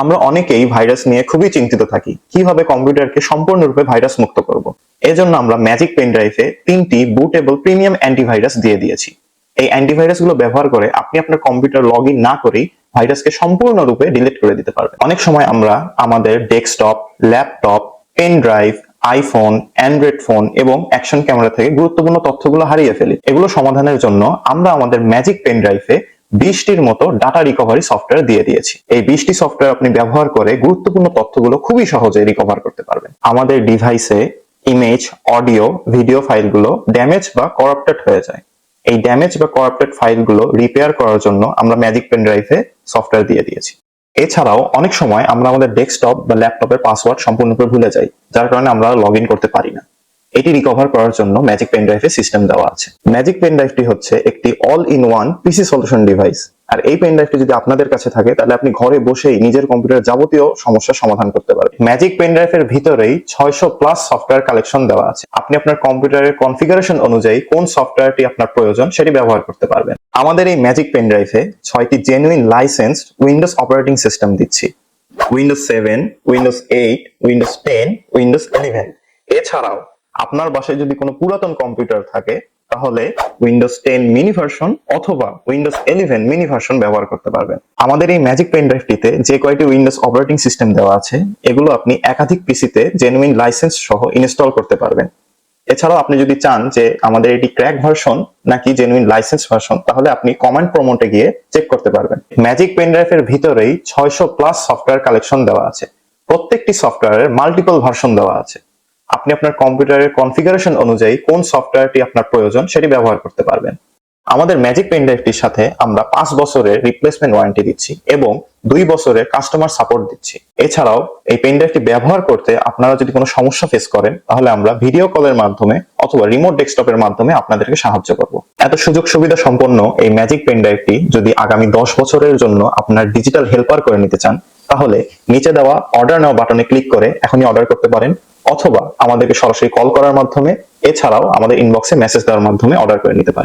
আমরা অনেকেই ভাইরাস নিয়ে খুবই চিন্তিত থাকি, কিভাবে কম্পিউটারকে সম্পূর্ণরূপে ভাইরাস মুক্ত করব। এজন্য আমরা ম্যাজিক পেন ড্রাইভে 3টি বুটেবল প্রিমিয়াম অ্যান্টিভাইরাস দিয়ে দিয়েছি। এই অ্যান্টিভাইরাস গুলো ব্যবহার করে আপনি আপনার কম্পিউটার লগ ইন না করেই ভাইরাসকে সম্পূর্ণরূপে ডিলিট করে দিতে পারবেন। অনেক সময় আমরা আমাদের desktop, laptop, pen drive, iPhone, Android phone এবং অ্যাকশন ক্যামেরা থেকে গুরুত্বপূর্ণ তথ্যগুলো হারিয়ে ফেলি। এগুলো সমাধানের জন্য আমরা আমাদের ম্যাজিক পেন ড্রাইভে 20টির মতো ডাটা রিকভারি সফটওয়্যার দিয়ে দিয়েছি। এই 20টি সফটওয়্যার আপনি ব্যবহার করে গুরুত্বপূর্ণ তথ্যগুলো খুবই সহজে রিকভার করতে পারবেন। আমাদের ডিভাইসে ইমেজ, অডিও, ভিডিও ফাইলগুলো ড্যামেজ বা করাপ্টেড হয়ে যায়। এই ড্যামেজ বা করাপ্টেড ফাইলগুলো রিপেয়ার করার জন্য আমরা ম্যাজিক পেন ড্রাইভে সফটওয়্যার দিয়ে দিয়েছি। এছাড়াও অনেক সময় আমরা আমাদের ডেস্কটপ বা ল্যাপটপের পাসওয়ার্ড সম্পূর্ণরূপে ভুলে যাই, যার কারণে আমরা লগ ইন করতে পারি না। এটি রিকভার করার জন্য ম্যাজিক পেন ড্রাইভে সিস্টেম দেওয়া আছে। ম্যাজিক পেন ড্রাইভটি হচ্ছে একটি all in one PC solution device. আর এই পেন ড্রাইভটি যদি আপনাদের কাছে থাকে তাহলে আপনি ঘরে বসেই নিজের কম্পিউটারের যাবতীয় সমস্যার সমাধান করতে পারবেন। ম্যাজিক পেন ড্রাইভের ভিতরেই 600+ সফটওয়্যার কালেকশন দেওয়া আছে। আপনি আপনার কম্পিউটারের কনফিগারেশন অনুযায়ী কোন সফটওয়্যারটি আপনার প্রয়োজন সেটি ব্যবহার করতে পারবেন। আমাদের এই ম্যাজিক পেন ড্রাইভে 6টি genuine licensed Windows operating system দিচ্ছি। Windows 7, Windows 8, Windows 10, Windows 11। এছাড়াও আপনার বাসায় যদি কোনো পুরাতন কম্পিউটার থাকে তাহলে উইন্ডোজ 10 মিনি ভার্সন অথবা উইন্ডোজ 11 মিনি ভার্সন ব্যবহার করতে পারবেন। আমাদের এই ম্যাজিক পেন ড্রাইভটিতে যে কয়টি উইন্ডোজ অপারেটিং সিস্টেম দেওয়া আছে এগুলো আপনি একাধিক পিসিতে জেনুইন লাইসেন্স সহ ইনস্টল করতে পারবেন। এছাড়াও আপনি যদি চান যে আমাদের এটি ক্র্যাক ভার্সন নাকি জেনুইন লাইসেন্স ভার্সন, তাহলে আপনি কমান্ড প্রমোটে গিয়ে চেক করতে পারবেন। ম্যাজিক পেন ড্রাইভের ভিতরেই 600+ সফটওয়্যার কালেকশন দেওয়া আছে। প্রত্যেকটি সফটওয়্যারের মাল্টিপল ভার্সন দেওয়া আছে। আপনি আপনার কম্পিউটারের কনফিগারেশন অনুযায়ী কোন সফটওয়্যারটি আপনার প্রয়োজন সেটি ব্যবহার করতে পারবেন। আমাদের ম্যাজিক পেন ড্রাইভটির সাথে আমরা 5 বছরের রিপ্লেসমেন্ট ওয়ারেন্টি দিচ্ছি এবং 2 বছরের কাস্টমার সাপোর্ট দিচ্ছি। এছাড়াও এই পেন ড্রাইভটি ব্যবহার করতে আপনারা যদি কোনো সমস্যা ফেস করেন তাহলে আমরা ভিডিও কলের মাধ্যমে অথবা রিমোট ডেস্কটপের মাধ্যমে আপনাদেরকে সাহায্য করব। এত সুযোগ সুবিধা সম্পন্ন এই ম্যাজিক পেন ড্রাইভটি যদি আগামী 10 বছরের জন্য আপনার ডিজিটাল হেল্পার করে নিতে চান তাহলে নিচে দেওয়া অর্ডার নাও বাটনে ক্লিক করে এখনই অর্ডার করতে পারেন, অথবা আমাদেরকে সরাসরি কল করার মাধ্যমে, এছাড়াও আমাদের ইনবক্সে মেসেজ দেওয়ার মাধ্যমে অর্ডার করে নিতে পারেন।